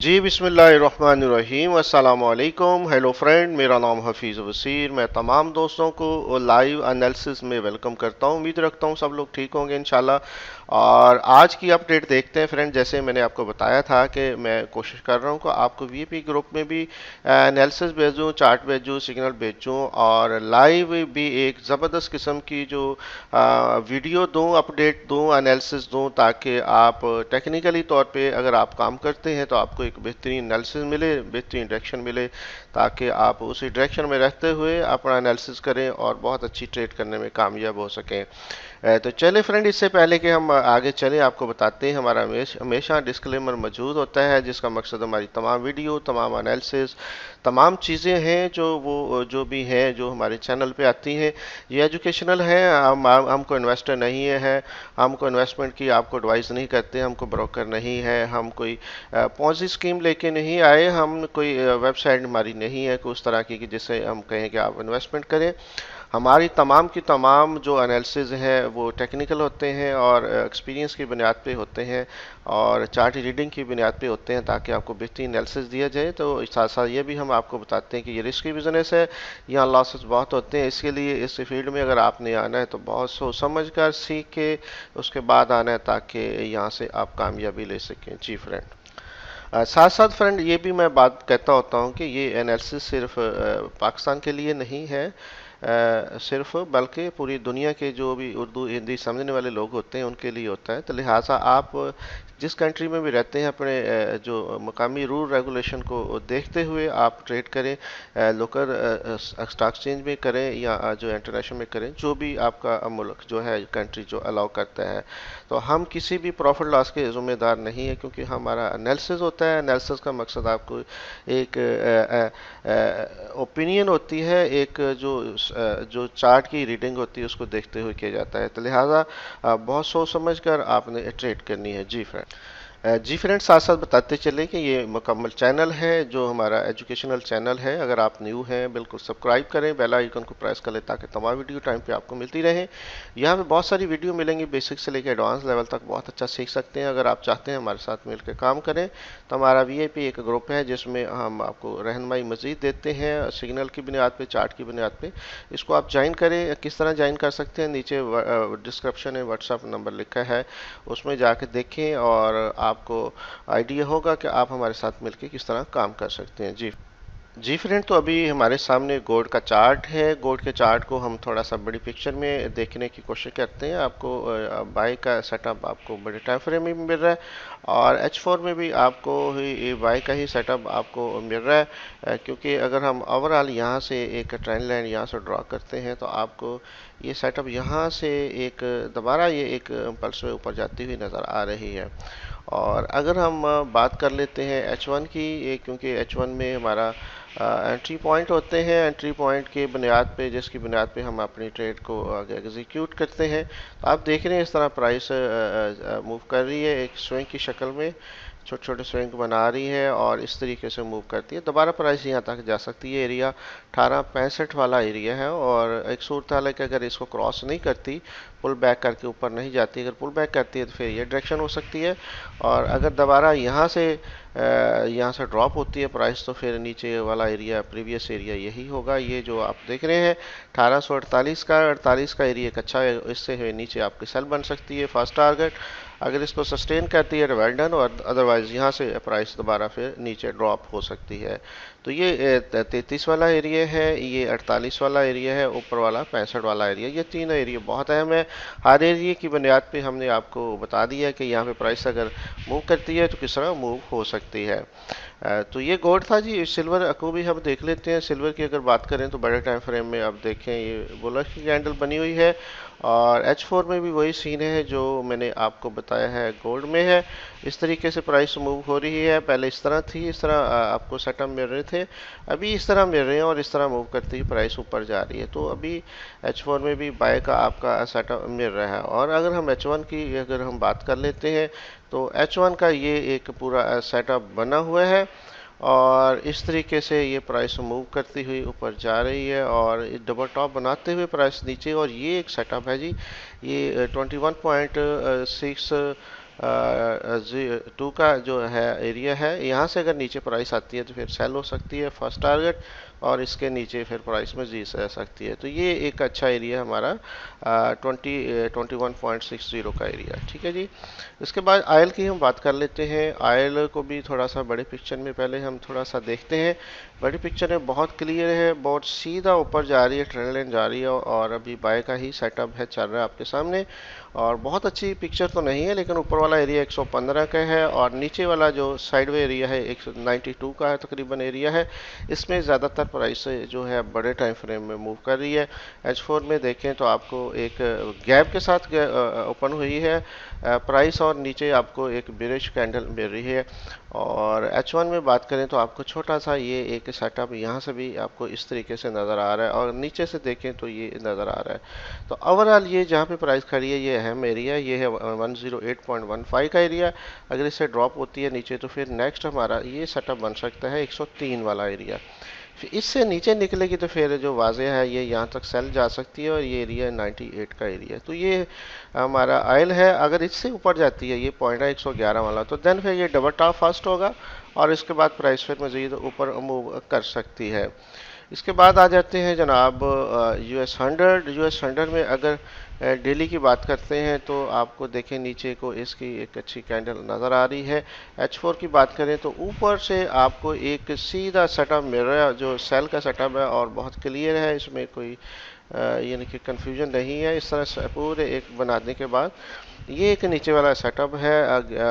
जी बिस्मिल्लाहिर्रहमानिर्रहीम अस्सलाम वालेकुम। हेलो फ्रेंड, मेरा नाम हफीज़ वसीर। मैं तमाम दोस्तों को लाइव एनालिसिस में वेलकम करता हूं। उम्मीद रखता हूं सब लोग ठीक होंगे इंशाल्लाह। और आज की अपडेट देखते हैं फ्रेंड। जैसे मैंने आपको बताया था कि मैं कोशिश कर रहा हूं कि आपको वीआईपी ग्रुप में भी एनालिसिस भेजूं, चार्ट भेजूं, सिग्नल भेजूं और लाइव भी एक ज़बरदस्त किस्म की जो वीडियो दूं, अपडेट दूं, एनालिसिस दूं, ताकि आप टेक्निकली तौर पे अगर आप काम करते हैं तो आपको एक बेहतरीन एनालिसिस मिले, बेहतरीन डायरेक्शन मिले, ताकि आप उसी डायरेक्शन में रहते हुए अपना एनालिसिस करें और बहुत अच्छी ट्रेड करने में कामयाब हो सकें। तो चले फ्रेंड, इससे पहले कि हम आगे चलें, आपको बताते हैं हमारा हमेशा डिस्क्लेमर मौजूद होता है, जिसका मकसद हमारी तमाम वीडियो, तमाम एनालिसिस, तमाम चीज़ें हैं जो भी हैं जो हमारे चैनल पे आती हैं, ये एजुकेशनल है। हमको इन्वेस्टर नहीं है, हमको इन्वेस्टमेंट की आपको एडवाइस नहीं करते, हमको ब्रोकर नहीं है, हम कोई पॉजी स्कीम लेके नहीं आए, हम कोई वेबसाइट हमारी नहीं है कोई उस तरह की कि जिससे हम कहें कि आप इन्वेस्टमेंट करें। हमारी तमाम की तमाम जो एनालिसिस है वो टेक्निकल होते हैं और एक्सपीरियंस की बुनियाद पे होते हैं और चार्ट रीडिंग की बुनियाद पे होते हैं, ताकि आपको बेहतरीन एनालिसिस दिया जाए। तो साथ साथ ये भी हम आपको बताते हैं कि ये रिस्की बिजनेस है, यहाँ लॉसेस बहुत होते हैं। इसके लिए इस फील्ड में अगर आपने आना है तो बहुत सोच समझ कर सीख के उसके बाद आना है, ताकि यहाँ से आप कामयाबी ले सकें। जी फ्रेंड, साथ साथ फ्रेंड ये भी मैं बात कहता होता हूँ कि ये एनालिसिस सिर्फ पाकिस्तान के लिए नहीं है, सिर्फ, बल्कि पूरी दुनिया के जो भी उर्दू हिंदी समझने वाले लोग होते हैं उनके लिए होता है। तो लिहाजा आप जिस कंट्री में भी रहते हैं अपने जो मकामी रूल रेगुलेशन को देखते हुए आप ट्रेड करें, लोकल स्टॉक एक्सचेंज में करें या जो इंटरनेशनल में करें, जो भी आपका मुल्क जो है, कंट्री जो अलाउ करता है। तो हम किसी भी प्रॉफिट लॉस के ज़िम्मेदार नहीं है, क्योंकि हमारा एनालिसिस होता है। एनालिसिस का मकसद आपको एक ओपिनियन होती है, एक जो चार्ट की रीडिंग होती है उसको देखते हुए किया जाता है। तो लिहाजा बहुत सोच समझ कर आपने ट्रेड करनी है। जी फ्रेंड, जी फ्रेंड्स, साथ साथ बताते चले कि ये मुकम्मल चैनल है जो हमारा एजुकेशनल चैनल है। अगर आप न्यू हैं बिल्कुल सब्सक्राइब करें, बेल आइकन को प्रेस कर लें, ताकि तमाम वीडियो टाइम पे आपको मिलती रहे। यहाँ पे बहुत सारी वीडियो मिलेंगी, बेसिक से लेकर एडवांस लेवल तक बहुत अच्छा सीख सकते हैं। अगर आप चाहते हैं हमारे साथ मिलकर काम करें तो हमारा वीआईपी एक ग्रुप है जिसमें हम आपको रहनुमाई मजीद देते हैं, सिग्नल की बुनियाद पे, चार्ट की बुनियाद पे। इसको आप ज्वाइन करें। किस तरह ज्वाइन कर सकते हैं, नीचे डिस्क्रिप्शन में व्हाट्सअप नंबर लिखा है, उसमें जाके देखें और आपको आइडिया होगा कि आप हमारे साथ मिलकर किस तरह काम कर सकते हैं। जी जी फ्रेंड, तो अभी हमारे सामने गोल्ड का चार्ट है। गोल्ड के चार्ट को हम थोड़ा सा बड़ी पिक्चर में देखने की कोशिश करते हैं। आपको बाई का सेटअप आपको बड़े टाइम फ्रेम में मिल रहा है और H4 में भी आपको ही बाई का ही सेटअप आपको मिल रहा है। क्योंकि अगर हम ओवरऑल यहाँ से एक ट्रेंड लाइन यहाँ से ड्रॉ करते हैं तो आपको ये सेटअप यहाँ से एक दोबारा ये एक पल्स में ऊपर जाती हुई नज़र आ रही है। और अगर हम बात कर लेते हैं H1 की, क्योंकि H1 में हमारा एंट्री पॉइंट होते हैं, एंट्री पॉइंट के बुनियाद पे, जिसकी बुनियाद पे हम अपनी ट्रेड को आगे एग्जीक्यूट करते हैं। तो आप देख रहे हैं इस तरह प्राइस मूव कर रही है एक स्विंग की शक्ल में, छोटे छोटे स्विंग बना रही है और इस तरीके से मूव करती है। दोबारा प्राइस यहाँ तक जा सकती है। एरिया 1865 वाला एरिया है और एक सूरत हाल है कि अगर इसको क्रॉस नहीं करती, पुल बैक करके ऊपर नहीं जाती, अगर पुल बैक करती है तो फिर ये डायरेक्शन हो सकती है। और अगर दोबारा यहाँ से ड्रॉप होती है प्राइस, तो फिर नीचे वाला एरिया, प्रीवियस एरिया यही होगा, ये जो आप देख रहे हैं 1848 का। 48 का एरिया एक अच्छा है, इससे नीचे आपकी सेल बन सकती है, फर्स्ट टारगेट। अगर इसको सस्टेन करती है तो वेल डन, और अदरवाइज यहाँ से प्राइस दोबारा फिर नीचे ड्रॉप हो सकती है। तो ये 33 वाला एरिया है, ये 48 वाला एरिया है, ऊपर वाला 65 वाला एरिया। ये तीनों एरिया बहुत अहम है। हर एरिया की बुनियाद पे हमने आपको बता दिया कि यहाँ पे प्राइस अगर मूव करती है तो किस तरह मूव हो सकती है। तो ये गोल्ड था जी। सिल्वर को भी हम देख लेते हैं। सिल्वर की अगर बात करें तो बड़े टाइम फ्रेम में आप देखें ये बुलिश की कैंडल बनी हुई है और H4 में भी वही सीन है जो मैंने आपको बताया है गोल्ड में है। इस तरीके से प्राइस मूव हो रही है। पहले इस तरह थी, इस तरह आपको सेटअप मिल रहे थे, अभी इस तरह मिल रहे हैं और इस तरह मूव करती ही प्राइस ऊपर जा रही है। तो अभी H4 में भी बाय का आपका सेटअप मिल रहा है। और अगर हम H1 की अगर हम बात कर लेते हैं तो H1 का ये एक पूरा सेटअप बना हुआ है और इस तरीके से ये प्राइस मूव करती हुई ऊपर जा रही है और डबल टॉप बनाते हुए प्राइस नीचे। और ये एक सेटअप है जी, ये 21.6 G2 का जो है एरिया है, यहाँ से अगर नीचे प्राइस आती है तो फिर सेल हो सकती है फर्स्ट टारगेट, और इसके नीचे फिर प्राइस में जी रह सकती है। तो ये एक अच्छा एरिया हमारा 21.60 का एरिया, ठीक है जी। इसके बाद आयल की हम बात कर लेते हैं। आयल को भी थोड़ा सा बड़े पिक्चर में पहले हम थोड़ा सा देखते हैं। बड़ी पिक्चर में बहुत क्लियर है, बहुत सीधा ऊपर जा रही है, ट्रेंड लाइन जा रही है, और अभी बाय का ही सेटअप है, चल रहा है आपके सामने। और बहुत अच्छी पिक्चर तो नहीं है, लेकिन ऊपर वाला एरिया 115 का है, और नीचे वाला जो साइडवे एरिया है 192 का है तकरीबन एरिया है। इसमें ज़्यादातर प्राइस जो है बड़े टाइम फ्रेम में मूव कर रही है। H4 में देखें तो आपको एक गैप के साथ ओपन हुई है प्राइस, और नीचे आपको एक बेरिश कैंडल मिल रही है। और H1 में बात करें तो आपको छोटा सा ये एक सेटअप यहाँ से भी आपको इस तरीके से नज़र आ रहा है, और नीचे से देखें तो ये नज़र आ रहा है। तो ओवरऑल ये जहाँ पे प्राइस खड़ी है ये अहम एरिया, ये है 108.15 का एरिया। अगर इससे ड्रॉप होती है नीचे तो फिर नेक्स्ट हमारा ये सेटअप बन सकता है 103 वाला एरिया। फिर इससे नीचे निकलेगी तो फिर जो वाजे है ये यहाँ तक सेल जा सकती है, और ये एरिया 98 का एरिया है। तो ये हमारा आयल है। अगर इससे ऊपर जाती है, ये पॉइंट है 111 वाला, तो देन फिर ये डबल टॉप फर्स्ट होगा, और इसके बाद प्राइस फिर मजीद ऊपर मूव कर सकती है। इसके बाद आ जाते हैं जनाब US 100 में अगर डेली की बात करते हैं तो आपको देखें नीचे को इसकी एक अच्छी कैंडल नज़र आ रही है। H4 की बात करें तो ऊपर से आपको एक सीधा सेटअप मिल रहा है जो सेल का सेटअप है, और बहुत क्लियर है, इसमें कोई यानी कि कंफ्यूजन नहीं है। इस तरह से पूरे एक बनाने के बाद ये एक नीचे वाला सेटअप है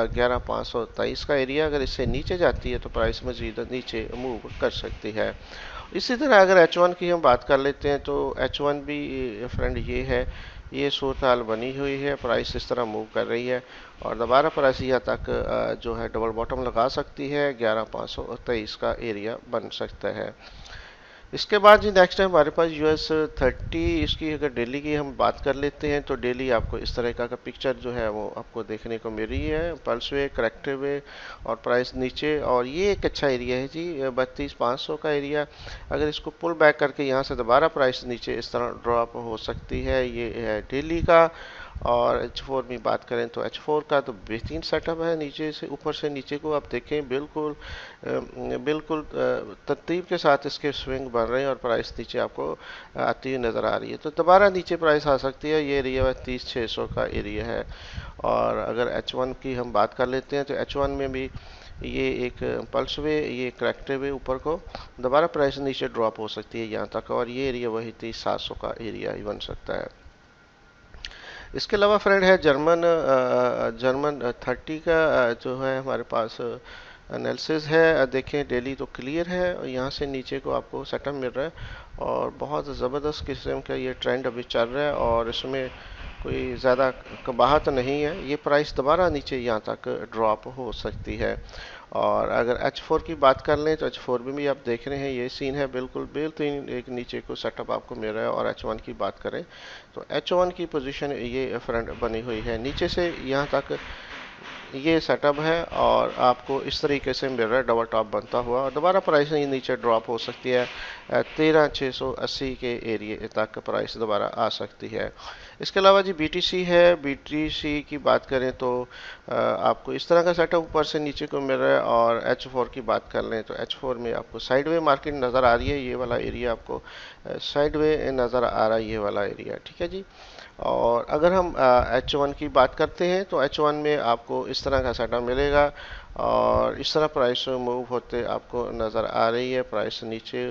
11,523 का एरिया। अगर इससे नीचे जाती है तो प्राइस मजीद नीचे मूव कर सकती है। इसी तरह अगर H1 की हम बात कर लेते हैं तो H1 भी फ्रेंड ये है, ये सूरत हाल बनी हुई है, प्राइस इस तरह मूव कर रही है, और दोबारा प्राइस यहाँ तक जो है डबल बॉटम लगा सकती है, 11,523 का एरिया बन सकता है। इसके बाद जी नेक्स्ट है हमारे पास US 30। इसकी अगर डेली की हम बात कर लेते हैं तो डेली आपको इस तरह का पिक्चर जो है वो आपको देखने को मिल रही है, पल्स वे, करेक्टिव वे, और प्राइस नीचे, और ये एक अच्छा एरिया है जी 32,500 का एरिया। अगर इसको पुल बैक करके यहाँ से दोबारा प्राइस नीचे इस तरह ड्रॉप हो सकती है, ये है डेली का। और H4 में बात करें तो H4 का तो बेहतरीन सेटअप है, नीचे से ऊपर से नीचे को आप देखें बिल्कुल बिल्कुल तरतीब के साथ इसके स्विंग बन रहे हैं, और प्राइस नीचे आपको आती हुई नज़र आ रही है। तो दोबारा नीचे प्राइस आ सकती है, ये एरिया 30,600 का एरिया है। और अगर H1 की हम बात कर लेते हैं तो H1 में भी ये एक पल्स वे, ये करेक्टिव वे, ऊपर को दोबारा प्राइस नीचे ड्रॉप हो सकती है यहाँ तक, और ये एरिया वही 30,700 का एरिया ही बन सकता है। इसके अलावा फ्रेंड है जर्मन 30 का जो है हमारे पास एनालिसिस है। देखें डेली तो क्लियर है, और यहाँ से नीचे को आपको सेटअप मिल रहा है, और बहुत ज़बरदस्त किस्म का ये ट्रेंड अभी चल रहा है, और इसमें कोई ज़्यादा कबाहत नहीं है। ये प्राइस दोबारा नीचे यहाँ तक ड्रॉप हो सकती है। और अगर H4 की बात कर लें तो H4 में भी आप देख रहे हैं ये सीन है, बिल्कुल बिल्कुल एक नीचे को सेटअप आपको मिल रहा है। और H1 की बात करें तो H1 की पोजीशन ये फ्रंट बनी हुई है, नीचे से यहाँ तक ये सेटअप है, और आपको इस तरीके से मिल रहा है डबल टॉप बनता हुआ, और दोबारा प्राइस नीचे ड्रॉप हो सकती है 13,680 के एरिया तक प्राइस दोबारा आ सकती है। इसके अलावा जी BTC है। BTC की बात करें तो आपको इस तरह का सेटअप ऊपर से नीचे को मिल रहा है। और H4 की बात कर लें तो H4 में आपको साइडवे मार्केट नज़र आ रही है, ये वाला एरिया आपको साइडवे नज़र आ रहा है, ये वाला एरिया, ठीक है जी। और अगर हम H1 की बात करते हैं तो H1 में आपको इस तरह का सेटअप मिलेगा, और इस तरह प्राइस मूव होते आपको नज़र आ रही है, प्राइस नीचे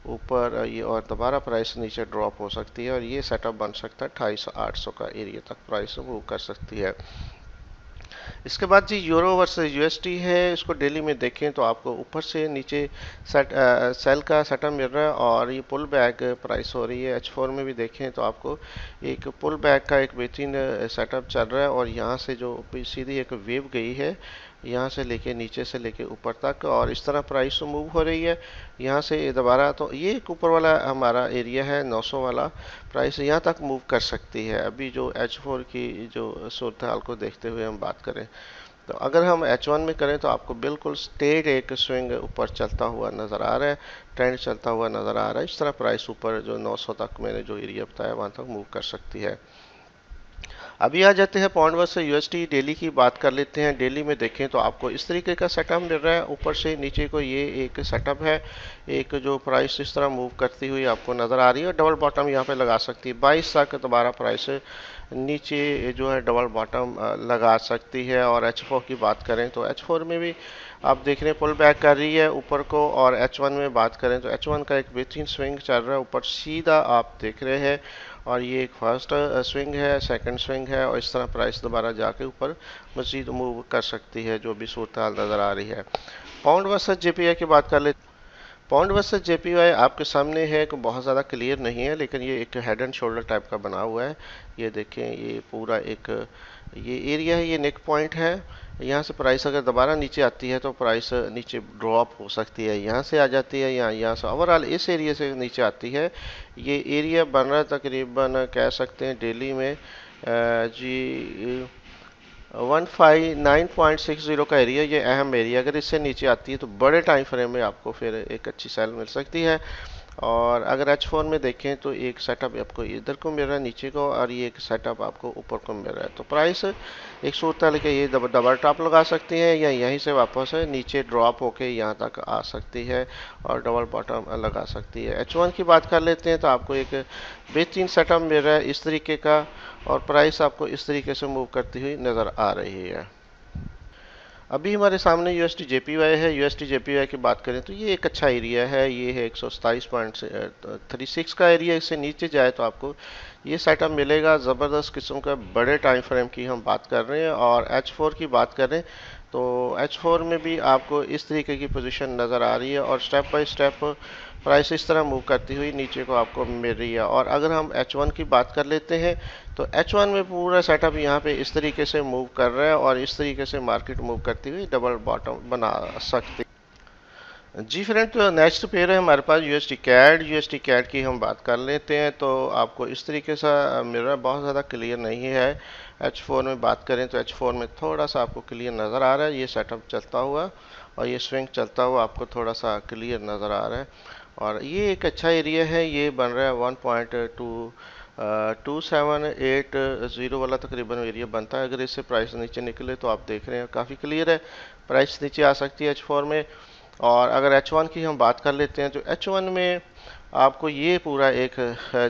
ऊपर ये, और दोबारा प्राइस नीचे ड्रॉप हो सकती है, और ये सेटअप बन सकता है 2800 का एरिया तक प्राइस मूव कर सकती है। इसके बाद जी यूरो वर्सेस USD है। इसको डेली में देखें तो आपको ऊपर से नीचे सेल का सेटअप मिल रहा है, और ये पुल बैक प्राइस हो रही है। H4 में भी देखें तो आपको एक पुल बैक का एक बेहतरीन सेटअप चल रहा है, और यहाँ से जो सीधी एक वेव गई है यहाँ से लेके नीचे से लेके ऊपर तक, और इस तरह प्राइस मूव हो रही है यहाँ से दोबारा। तो ये एक ऊपर वाला हमारा एरिया है 900 वाला, प्राइस यहाँ तक मूव कर सकती है। अभी जो H4 की जो सूरत हाल को देखते हुए हम बात करें तो अगर हम H1 में करें तो आपको बिल्कुल स्ट्रेट एक स्विंग ऊपर चलता हुआ नज़र आ रहा है, ट्रेंड चलता हुआ नज़र आ रहा है। इस तरह प्राइस ऊपर जो 900 तक मैंने जो एरिया बताया वहाँ तक मूव कर सकती है। अभी आ जाते हैं पाउंड वर्सेस यूएसडी। डेली की बात कर लेते हैं। डेली में देखें तो आपको इस तरीके का सेटअप मिल रहा है। ऊपर से नीचे को ये एक सेटअप है, एक जो प्राइस इस तरह मूव करती हुई आपको नज़र आ रही है। डबल बॉटम यहाँ पे लगा सकती है 22 तक दोबारा प्राइस नीचे जो है डबल बॉटम लगा सकती है। और H4 की बात करें तो H4 में भी आप देख रहे हैं पुल बैक कर रही है ऊपर को। और H1 में बात करें तो H1 का एक बेहतरीन स्विंग चल रहा है ऊपर सीधा आप देख रहे हैं। और ये एक फर्स्ट स्विंग है, सेकंड स्विंग है, और इस तरह प्राइस दोबारा जाके ऊपर मजीद मूव कर सकती है, जो भी सूरत हाल नज़र आ रही है। पाउंड वर्सेस जेपीआई की बात कर ले। पाउंड वर्सेस जेपीवाई आपके सामने है कि बहुत ज़्यादा क्लियर नहीं है, लेकिन ये एक हेड एंड शोल्डर टाइप का बना हुआ है। ये देखें, ये पूरा एक ये एरिया है, ये नेक पॉइंट है। यहाँ से प्राइस अगर दोबारा नीचे आती है तो प्राइस नीचे ड्रॉप हो सकती है, यहाँ से आ जाती है, यहाँ से ओवरऑल इस एरिया से नीचे आती है। ये एरिया बन रहा है तकरीबन कह सकते हैं डेली में जी 159.60 का एरिया, ये अहम एरिया। अगर इससे नीचे आती है तो बड़े टाइम फ्रेम में आपको फिर एक अच्छी सेल मिल सकती है। और अगर H4 में देखें तो एक सेटअप आपको इधर को मिल रहा है नीचे को, और ये एक सेटअप आपको ऊपर को मिल रहा है। तो प्राइस एक सूरत है लेकिन ये डबल टॉप लगा सकती है, या यहीं से वापस नीचे ड्रॉप होके यहाँ तक आ सकती है और डबल बॉटम लगा सकती है। H1 की बात कर लेते हैं तो आपको एक बेहतरीन सेटअप मिल रहा है इस तरीके का, और प्राइस आपको इस तरीके से मूव करती हुई नज़र आ रही है। अभी हमारे सामने यूएसडी जेपीवाई है। यूएसडी जेपीवाई की बात करें तो ये एक अच्छा एरिया है, ये है 127.36 का एरिया। इससे नीचे जाए तो आपको ये सेटअप मिलेगा। ज़बरदस्त किस्म का बड़े टाइम फ्रेम की हम बात कर रहे हैं। और H4 की बात करें तो H4 में भी आपको इस तरीके की पोजीशन नज़र आ रही है, और स्टेप बाय स्टेप प्राइस इस तरह मूव करती हुई नीचे को आपको मिल रही है। और अगर हम H1 की बात कर लेते हैं तो H1 में पूरा सेटअप यहाँ पे इस तरीके से मूव कर रहा है, और इस तरीके से मार्केट मूव करती हुई डबल बॉटम बना सकती है। जी फ्रेंड, तो नेक्स्ट पेयर है हमारे पास यूएसडी कैड। यूएसडी कैड की हम बात कर लेते हैं तो आपको इस तरीके से मिल रहा है, बहुत ज़्यादा क्लियर नहीं है। H4 में बात करें तो H4 में थोड़ा सा आपको क्लियर नज़र आ रहा है, ये सेटअप चलता हुआ और ये स्विंग चलता हुआ आपको थोड़ा सा क्लियर नज़र आ रहा है। और ये एक अच्छा एरिया है, ये बन रहा है 1.2780 वाला तकरीबन एरिया बनता है। अगर इससे प्राइस नीचे निकले तो आप देख रहे हैं काफ़ी क्लियर है, प्राइस नीचे आ सकती है H4 में। और अगर H1 की हम बात कर लेते हैं तो H1 में आपको ये पूरा एक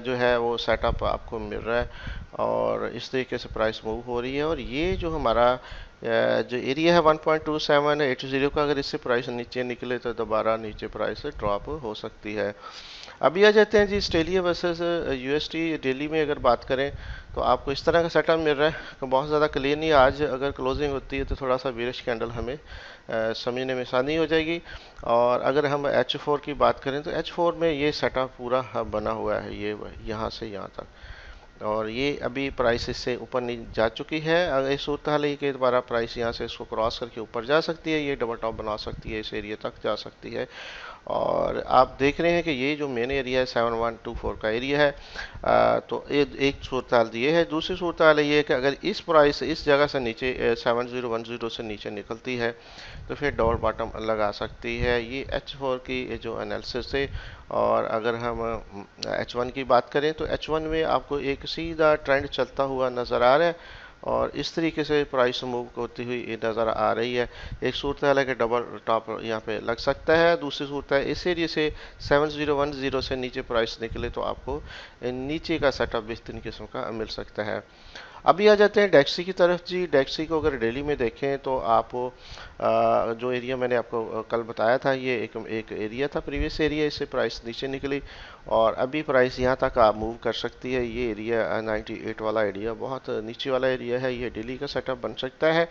जो है वो सेटअप आपको मिल रहा है, और इस तरीके से प्राइस मूव हो रही है। और ये जो हमारा जो एरिया है 1.2780 का, अगर इससे प्राइस नीचे निकले तो दोबारा नीचे प्राइस ड्रॉप हो सकती है। अभी आ जाते हैं जी ऑस्ट्रेलिया वर्सेस यूएसडी। डेली में अगर बात करें तो आपको इस तरह का सेटअप मिल रहा है, बहुत ज़्यादा क्लियर नहीं। आज अगर क्लोजिंग होती है तो थोड़ा सा बेरिश कैंडल हमें समझने में आसानी हो जाएगी। और अगर हम H4 की बात करें तो H4 में ये सेटअप पूरा बना हुआ है, ये यहाँ से यहाँ तक। और ये अभी प्राइस इससे ऊपर नहीं जा चुकी है। अगर इस सूरत हाल के दोबारा प्राइस यहाँ से इसको क्रॉस करके ऊपर जा सकती है, ये डबल टॉप बना सकती है, इस एरिया तक जा सकती है। और आप देख रहे हैं कि ये जो मेन एरिया है 7124 का एरिया है। तो एक सूरत हाल ये है। दूसरी सूरत हाल ये है कि अगर इस प्राइस इस जगह से नीचे 7010 से नीचे निकलती है तो फिर डबल बॉटम लगा सकती है। ये H4 की जो एनालिसिस है। और अगर हम H1 की बात करें तो H1 में आपको एक सीधा ट्रेंड चलता हुआ नज़र आ रहा है, और इस तरीके से प्राइस मूव होती हुई नज़र आ रही है। एक सूरत है कि डबल टॉप यहाँ पे लग सकता है। दूसरी सूरत है इस एरिया से 7010 से नीचे प्राइस निकले तो आपको नीचे का सेटअप बेहतरीन किस्म का मिल सकता है। अभी आ जाते हैं डेक्सी की तरफ जी। डेक्सी को अगर डेली में देखें तो आप जो एरिया मैंने आपको कल बताया था, ये एक एरिया था, प्रीवियस एरिया, इससे प्राइस नीचे निकली और अभी प्राइस यहाँ तक आप मूव कर सकती है। ये एरिया 98 वाला एरिया बहुत नीचे वाला एरिया है, ये डेली का सेटअप बन सकता है।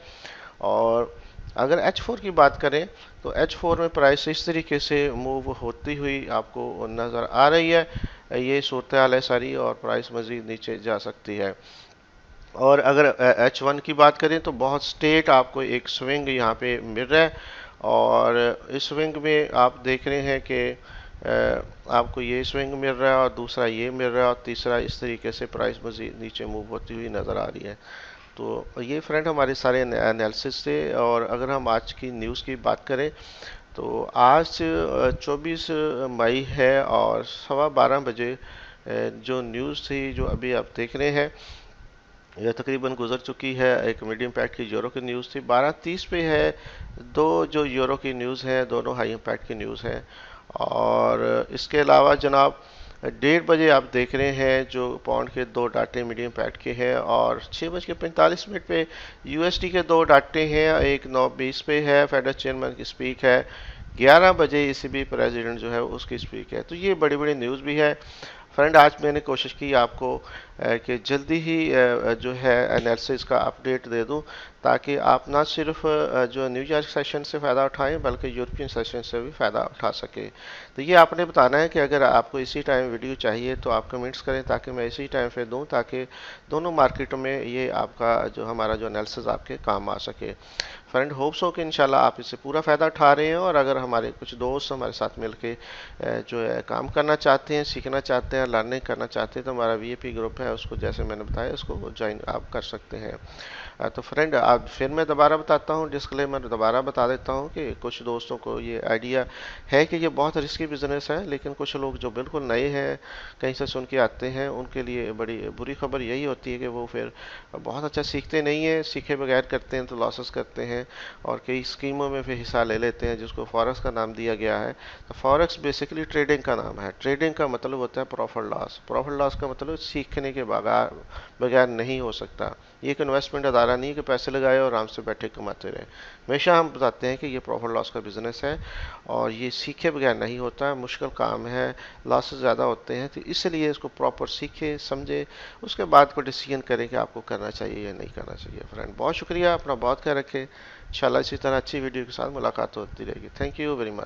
और अगर H4 की बात करें तो H4 में प्राइस इस तरीके से मूव होती हुई आपको नज़र आ रही है। ये सूरत हाल है सारी, और प्राइस मज़ीद नीचे जा सकती है। और अगर H1 की बात करें तो बहुत स्ट्रेट आपको एक स्विंग यहाँ पे मिल रहा है, और इस स्विंग में आप देख रहे हैं कि आपको ये स्विंग मिल रहा है, और दूसरा ये मिल रहा है, और तीसरा इस तरीके से प्राइस मज़ीद नीचे मूव होती हुई नज़र आ रही है। तो ये फ्रेंड हमारे सारे एनालिसिस थे। और अगर हम आज की न्यूज़ की बात करें तो आज 24 मई है, और 12:15 बजे जो न्यूज़ थी जो अभी आप देख रहे हैं यह तकरीबन गुजर चुकी है। एक मीडियम पैक्ट की यूरो की न्यूज़ थी, 12:30 पे है। दो जो यूरो की न्यूज़ है दोनों हाई इम्पैक्ट की न्यूज़ हैं। और इसके अलावा जनाब 1:30 बजे आप देख रहे हैं जो पाउंड के दो डाटे मीडियम पैक्ट के हैं, और 6:45 पे यूएसडी के दो डाटे हैं। एक 9:20 पे है, फेडरल चेयरमैन की स्पीक है। 11 बजे ईसीबी प्रेसिडेंट जो है उसकी स्पीक है। तो ये बड़ी बड़ी न्यूज़ भी है। फ्रेंड, आज मैंने कोशिश की आपको कि जल्दी ही जो है एनालिसिस का अपडेट दे दूं, ताकि आप ना सिर्फ जो न्यूयॉर्क सेशन से फ़ायदा उठाएं बल्कि यूरोपियन सेशन से भी फ़ायदा उठा सके। तो ये आपने बताना है कि अगर आपको इसी टाइम वीडियो चाहिए तो आप कमेंट्स करें, ताकि मैं इसी टाइम पे दूं, ताकि दोनों मार्केटों में ये आपका जो हमारा जो एनालिसिस आपके काम आ सके। फ्रेंड, होप्स हो कि इंशाल्लाह आप इससे पूरा फ़ायदा उठा रहे हैं। और अगर हमारे कुछ दोस्त हमारे साथ मिलके जो है काम करना चाहते हैं, सीखना चाहते हैं, लर्निंग करना चाहते हैं, तो हमारा वीआईपी ग्रुप है, उसको जैसे मैंने बताया उसको ज्वाइन आप कर सकते हैं। तो फ्रेंड, आप फिर मैं दोबारा बताता हूँ, डिस्क्लेमर दोबारा बता देता हूँ कि कुछ दोस्तों को ये आइडिया है कि ये बहुत रिस्की बिजनेस है, लेकिन कुछ लोग जो बिल्कुल नए हैं, कहीं से सुन के आते हैं, उनके लिए बड़ी बुरी खबर यही होती है कि वो फिर बहुत अच्छा सीखते नहीं है, सीखे बगैर करते हैं तो लॉसेस करते हैं, और कई स्कीमों में फिर हिस्सा ले लेते हैं जिसको फॉरेक्स का नाम दिया गया है। तो फॉरेक्स बेसिकली ट्रेडिंग का नाम है। ट्रेडिंग का मतलब होता है प्रॉफिट लॉस। प्रॉफिट लॉस का मतलब सीखने के बगैर बगैर नहीं हो सकता। ये एक इन्वेस्टमेंट अदारा नहीं है कि पैसे लगाए और आराम से बैठे कमाते रहे। हमेशा हम बताते हैं कि ये प्रॉफिट लॉस का बिजनेस है, और ये सीखे बगैर नहीं होता, मुश्किल काम है, लॉसेस ज़्यादा होते हैं। तो इसलिए इसको प्रॉपर सीखे समझे, उसके बाद को डिसीजन करें कि आपको करना चाहिए या नहीं करना चाहिए। फ्रेंड, बहुत शुक्रिया, अपना बहुत ख्याल रखें। इंशाल्लाह इसी तरह अच्छी वीडियो के साथ मुलाकात होती रहेगी। Thank you very much.